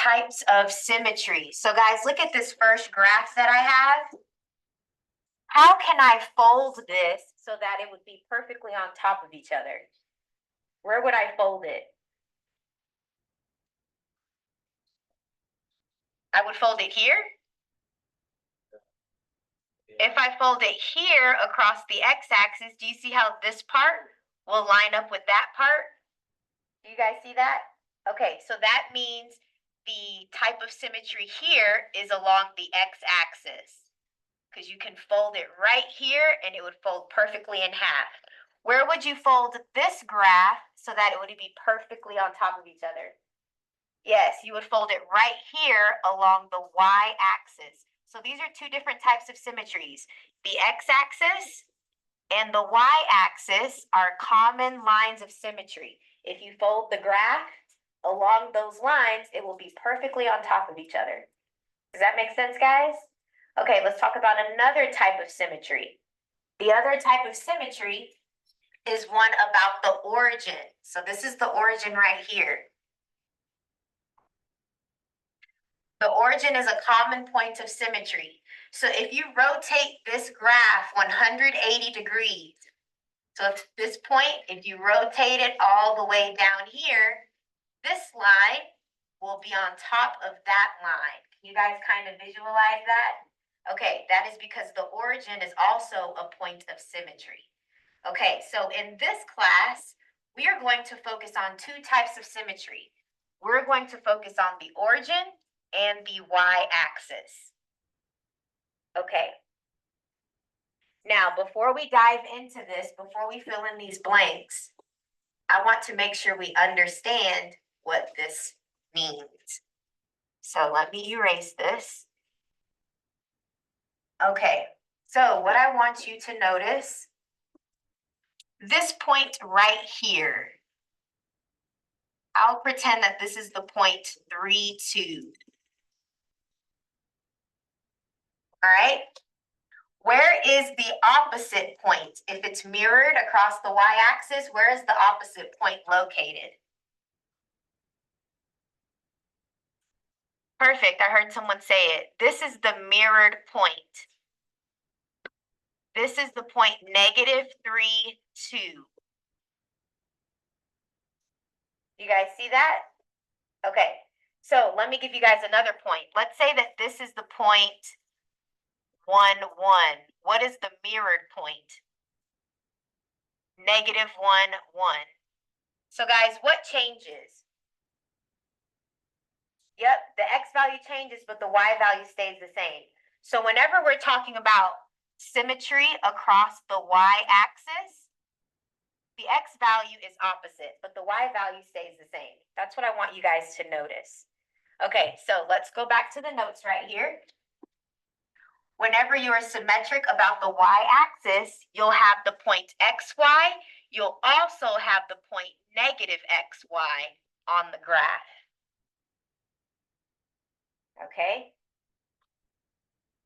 types of symmetry. So guys, look at this first graph that I have. How can I fold this so that it would be perfectly on top of each other? Where would I fold it? I would fold it here. If I fold it here across the x-axis, do you see how this part will line up with that part? Do you guys see that? Okay, so that means the type of symmetry here is along the x-axis, because you can fold it right here and it would fold perfectly in half. Where would you fold this graph so that it would be perfectly on top of each other? Yes, you would fold it right here along the y-axis. So these are two different types of symmetries. The x-axis and the y-axis are common lines of symmetry. If you fold the graph along those lines, it will be perfectly on top of each other. Does that make sense, guys? Okay, let's talk about another type of symmetry. The other type of symmetry is one about the origin. So this is the origin right here. The origin is a common point of symmetry. So if you rotate this graph 180 degrees, so at this point, if you rotate it all the way down here, this line will be on top of that line. Can you guys kind of visualize that? Okay, that is because the origin is also a point of symmetry. Okay, so in this class, we are going to focus on two types of symmetry. We're going to focus on the origin and the y-axis. Okay. Now, before we dive into this, before we fill in these blanks, I want to make sure we understand what this means. So let me erase this. Okay, so what I want you to notice, this point right here, I'll pretend that this is the point 3, 2. All right? Where is the opposite point? If it's mirrored across the y-axis, where is the opposite point located? Perfect, I heard someone say it. This is the mirrored point. This is the point -3, 2. You guys see that? Okay, so let me give you guys another point. Let's say that this is the point 1, 1. What is the mirrored point? -1, 1. So guys, what changes? Yep, the x value changes, but the y value stays the same. So whenever we're talking about symmetry across the y-axis, the x value is opposite, but the y value stays the same. That's what I want you guys to notice. Okay, so let's go back to the notes right here. Whenever you are symmetric about the y-axis, you'll have the point xy. You'll also have the point -xy on the graph. Okay?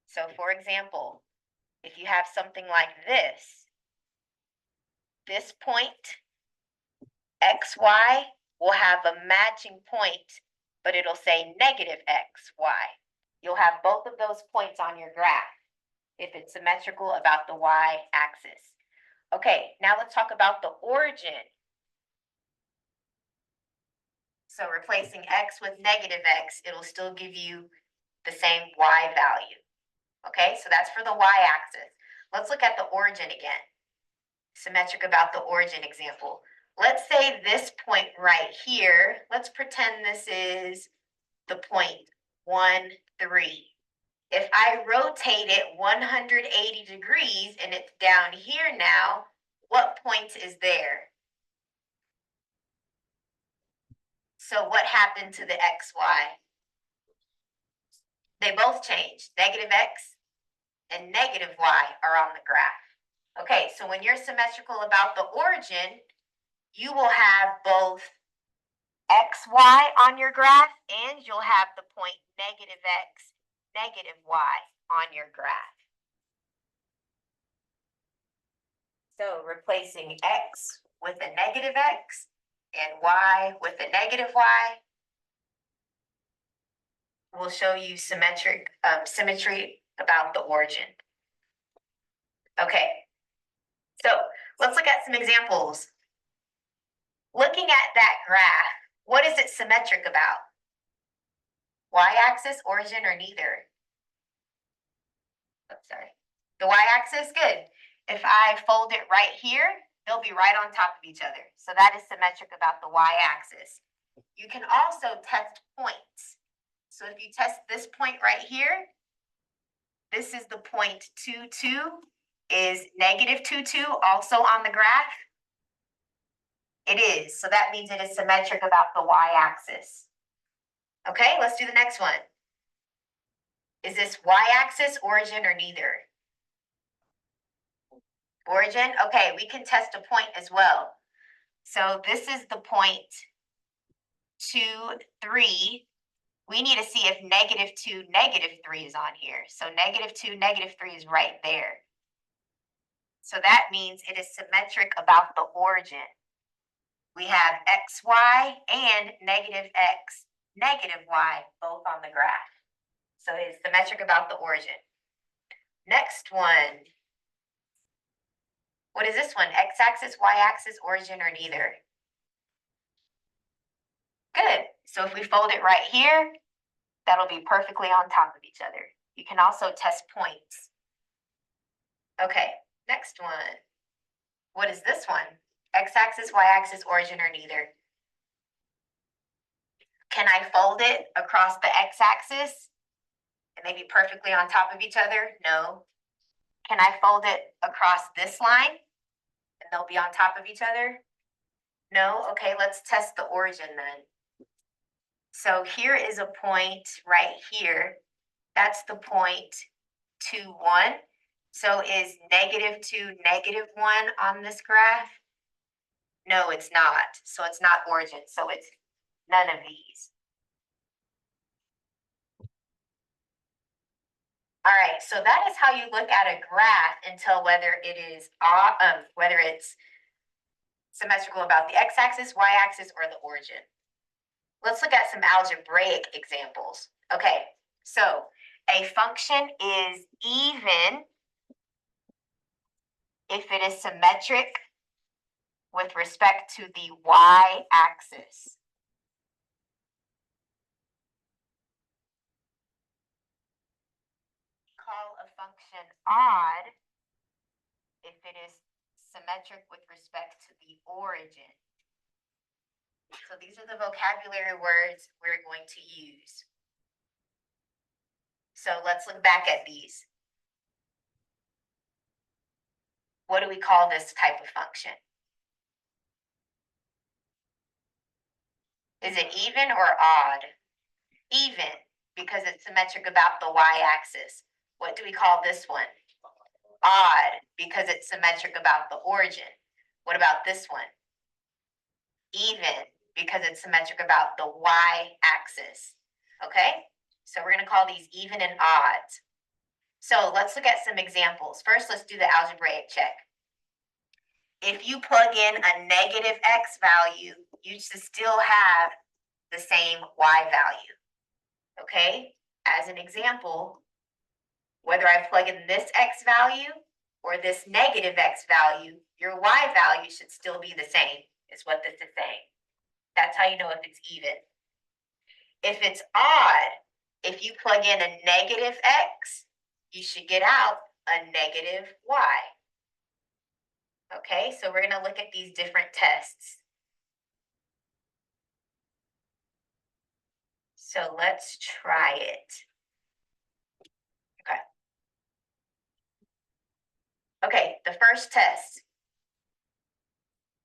So for example, if you have something like this point, xy, will have a matching point, but it'll say -xy. You'll have both of those points on your graph if it's symmetrical about the y-axis. Okay, now let's talk about the origin. So replacing x with -x, it'll still give you the same y value. Okay, so that's for the y-axis. Let's look at the origin again. Symmetric about the origin example. Let's say this point right here, let's pretend this is the point 1, 3. If I rotate it 180 degrees and it's down here now, what point is there? So what happened to the xy? They both changed. -x and -y are on the graph. Okay, so when you're symmetrical about the origin, you will have both xy on your graph and you'll have the point -x, -y on your graph. So replacing x with a -x and y with a -y, will show you symmetry about the origin. Okay, so let's look at some examples. Looking at that graph, what is it symmetric about? Y-axis, origin, or neither? Oh, sorry. The y-axis, good. If I fold it right here, they'll be right on top of each other. So that is symmetric about the y-axis. You can also test points. So if you test this point right here, this is the point 2, 2. Is negative 2, 2 also on the graph? It is. So that means it is symmetric about the y-axis. Okay, let's do the next one. Is this y-axis, origin, or neither? Origin? Okay, we can test a point as well. So this is the point 2, 3. We need to see if negative 2, negative 3 is on here. So negative 2, negative 3 is right there. So that means it is symmetric about the origin. We have xy and negative x, negative y, both on the graph. So it is symmetric about the origin. Next one. What is this one? X-axis, y-axis, origin, or neither? Good. So if we fold it right here, that'll be perfectly on top of each other. You can also test points. Okay, next one. What is this one? X-axis, y-axis, origin, or neither? Can I fold it across the x-axis and they be perfectly on top of each other? No. Can I fold it across this line and they'll be on top of each other? No. Okay, let's test the origin then. So here is a point right here. That's the point 2, 1. So is negative 2, negative 1 on this graph? No, it's not. So it's not origin. So it's none of these. All right, so that is how you look at a graph and tell whether it is whether it's symmetrical about the x-axis, y-axis, or the origin. Let's look at some algebraic examples. Okay, so a function is even if it is symmetric with respect to the y-axis. Call a function odd if it is symmetric with respect to the origin. So these are the vocabulary words we're going to use. So let's look back at these. What do we call this type of function? Is it even or odd? Even, because it's symmetric about the y-axis. What do we call this one? Odd, because it's symmetric about the origin. What about this one? Even, because it's symmetric about the y-axis. Okay, so we're going to call these even and odds. So let's look at some examples. First, let's do the algebraic check. If you plug in a negative x value, you should still have the same y value. Okay, as an example, whether I plug in this x value or this negative x value, your y value should still be the same, is what this is saying. That's how you know if it's even. If it's odd, if you plug in a negative x, you should get out a negative y. Okay, so we're going to look at these different tests. So let's try it. Okay, the first test.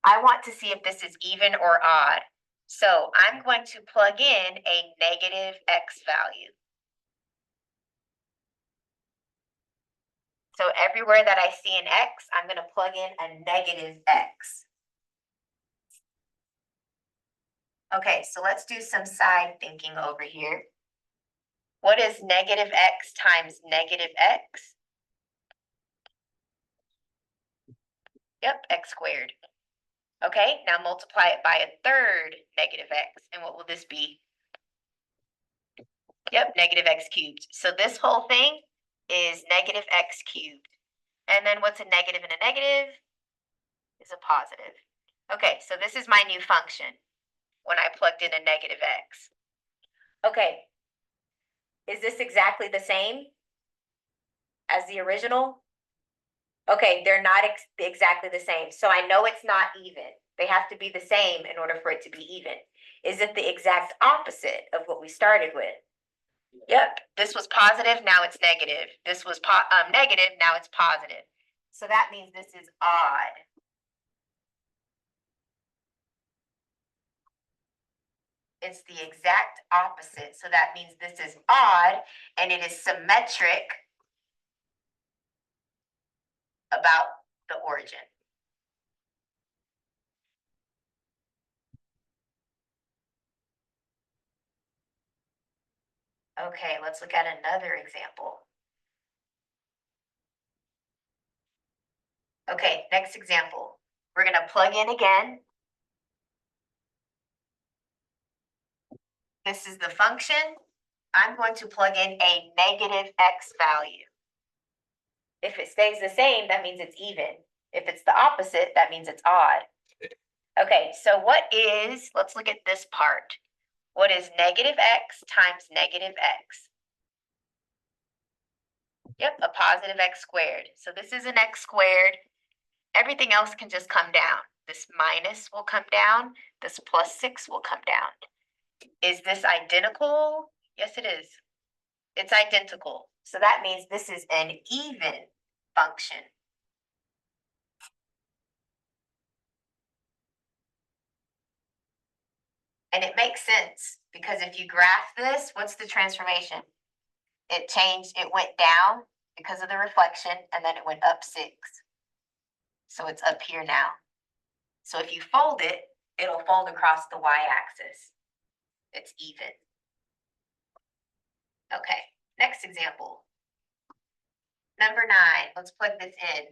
I want to see if this is even or odd. So I'm going to plug in a negative x value. So everywhere that I see an x, I'm going to plug in a negative x. Okay, so let's do some side thinking over here. What is negative x times negative x? Yep, x squared. Okay, now multiply it by a third negative x. And what will this be? Yep, negative x cubed. So this whole thing is negative x cubed. And then what's a negative and a negative? Is a positive. Okay, so this is my new function when I plugged in a negative x. Okay, is this exactly the same as the original? Okay, they're not exactly the same. So I know it's not even. They have to be the same in order for it to be even. Is it the exact opposite of what we started with? Yep, this was positive, now it's negative. This was negative, now it's positive. So that means this is odd. It's the exact opposite. So that means this is odd and it is symmetric about the origin. Okay, let's look at another example. Okay, next example. We're going to plug in again. This is the function. I'm going to plug in a negative x value. If it stays the same, that means it's even. If it's the opposite, that means it's odd. Okay, so what is, let's look at this part. What is negative x times negative x? Yep, a positive x squared. So this is an x squared. Everything else can just come down. This minus will come down. This plus 6 will come down. Is this identical? Yes, it is. It's identical. So that means this is an even function. And it makes sense because if you graph this, what's the transformation? It changed, it went down because of the reflection, and then it went up 6. So it's up here now. So if you fold it, it'll fold across the y-axis. It's even. Okay, next example. Number 9, let's plug this in.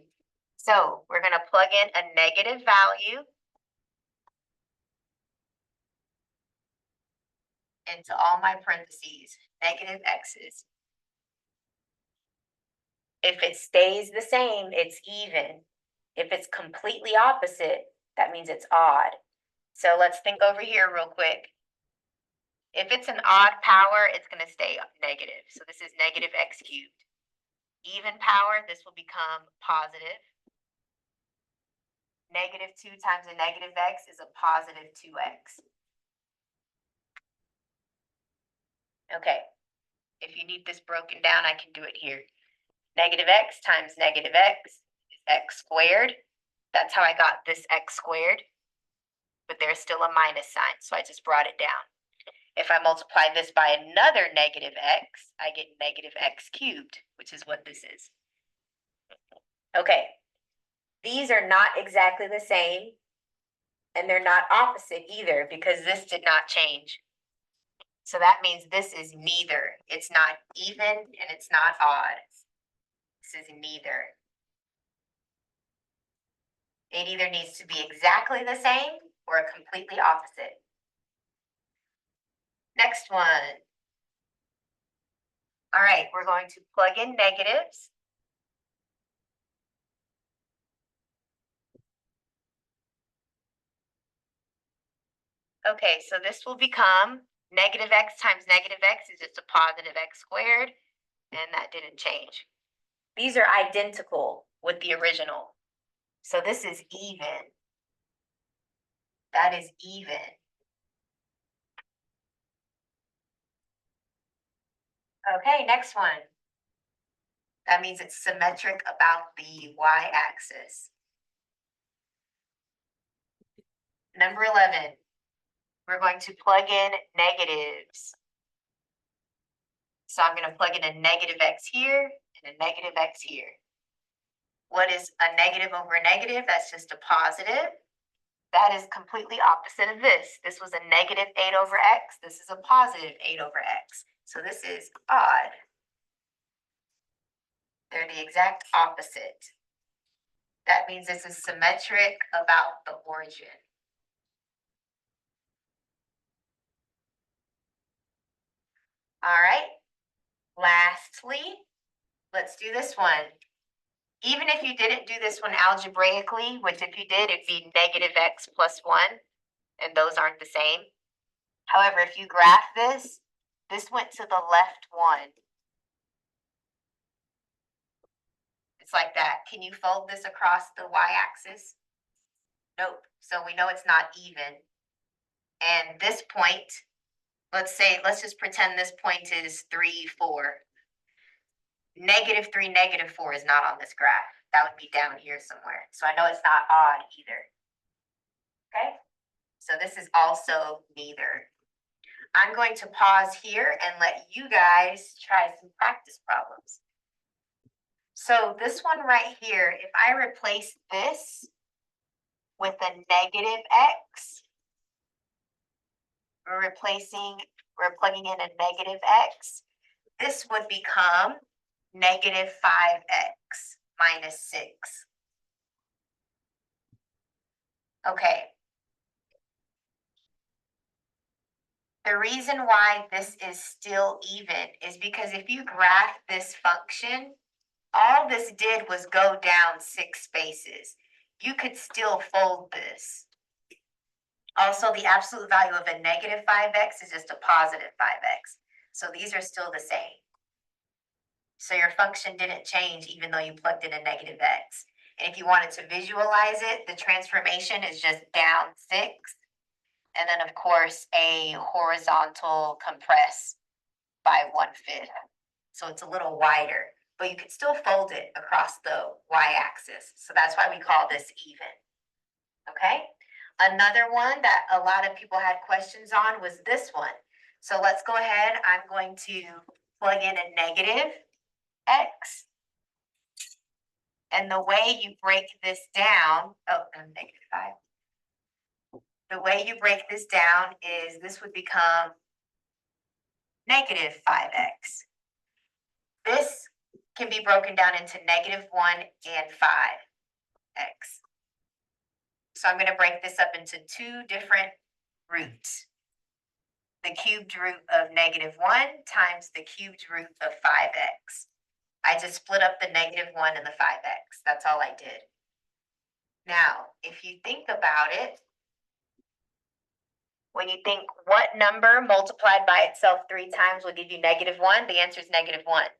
So we're going to plug in a negative value into all my parentheses, negative x's. If it stays the same, it's even. If it's completely opposite, that means it's odd. So let's think over here real quick. If it's an odd power, it's going to stay negative. So this is negative x cubed. Even power, this will become positive. Negative 2 times a negative x is a positive 2x. Okay, if you need this broken down, I can do it here. Negative x times negative x is x squared. That's how I got this x squared. But there's still a minus sign, so I just brought it down. If I multiply this by another negative x, I get negative x cubed, which is what this is. Okay, these are not exactly the same, and they're not opposite either because this did not change. So that means this is neither. It's not even and it's not odd. This is neither. It either needs to be exactly the same or completely opposite. Next one. All right, we're going to plug in negatives. Okay, so this will become negative x times negative x is just a positive x squared, and that didn't change. These are identical with the original. So this is even. That is even. Okay, next one. That means it's symmetric about the y-axis. Number 11, we're going to plug in negatives. So I'm going to plug in a negative x here and a negative x here. What is a negative over a negative? That's just a positive. That is completely opposite of this. This was a negative 8 over x. This is a positive 8 over x. So this is odd. They're the exact opposite. That means this is symmetric about the origin. All right. Lastly, let's do this one. Even if you didn't do this one algebraically, which if you did, it'd be negative x plus 1, and those aren't the same. However, if you graph this went to the left one. It's like that. Can you fold this across the y-axis? Nope. So we know it's not even. And this point, let's just pretend this point is 3, 4. -3, -4 is not on this graph. That would be down here somewhere. So I know it's not odd either. Okay? So this is also neither. I'm going to pause here and let you guys try some practice problems. So this one right here, if I replace this with a negative x, we're plugging in a negative x, this would become negative 5x minus 6. Okay. The reason why this is still even is because if you graph this function, all this did was go down 6 spaces. You could still fold this. Also, the absolute value of a negative 5x is just a positive 5x. So these are still the same. So your function didn't change even though you plugged in a negative x. And if you wanted to visualize it, the transformation is just down 6. And then, of course, a horizontal compress by 1/5. So it's a little wider, but you can still fold it across the y-axis. So that's why we call this even. Okay? Another one that a lot of people had questions on was this one. So let's go ahead. I'm going to plug in a negative x. And the way you break this down, -5. The way you break this down is this would become negative 5x. This can be broken down into -1 and 5x. So I'm going to break this up into 2 different roots. The cubed root of -1 times the cubed root of 5x. I just split up the -1 and the 5x. That's all I did. Now, if you think about it, when you think what number multiplied by itself 3 times will give you -1, the answer is -1.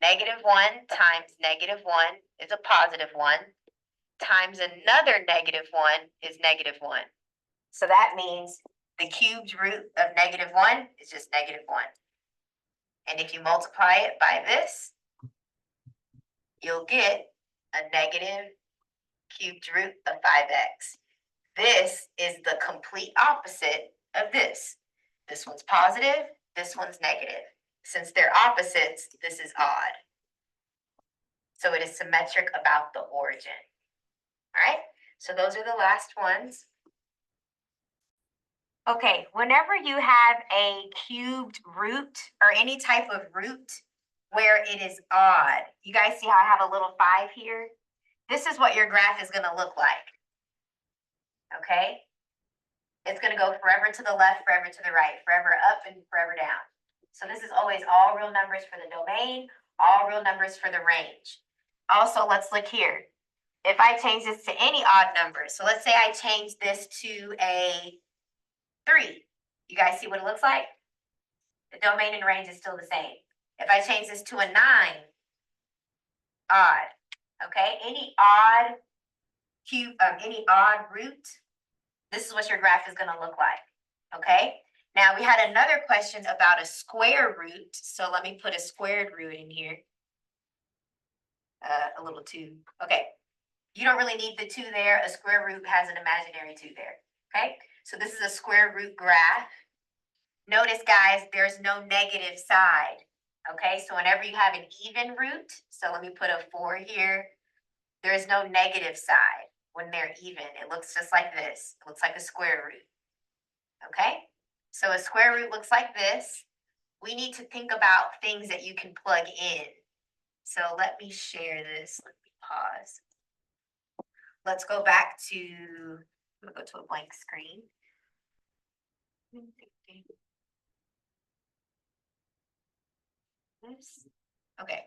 -1 times -1 is a positive 1, times another -1 is -1. So that means the cubed root of -1 is just -1. And if you multiply it by this, you'll get a negative cubed root of 5x. This is the complete opposite of this. This one's positive, this one's negative. Since they're opposites, this is odd. So it is symmetric about the origin. All right, so those are the last ones. Okay, whenever you have a cubed root or any type of root where it is odd, you guys see how I have a little 5 here? This is what your graph is going to look like. Okay? It's going to go forever to the left, forever to the right, forever up and forever down. So this is always all real numbers for the domain, all real numbers for the range. Also, let's look here. If I change this to any odd number, so let's say I change this to a 3. You guys see what it looks like? The domain and range is still the same. If I change this to a 9, odd. Okay, any odd root, this is what your graph is going to look like. Okay, now we had another question about a square root. So let me put a squared root in here. A little 2. Okay, you don't really need the 2 there. A square root has an imaginary 2 there. Okay, so this is a square root graph. Notice, guys, there's no negative side. Okay, so whenever you have an even root, so let me put a 4 here, there is no negative side when they're even. It looks just like this. It looks like a square root. Okay, so a square root looks like this. We need to think about things that you can plug in. So let me share this. Let me pause. Let's go back to, I'm going to go to a blank screen. this. Okay,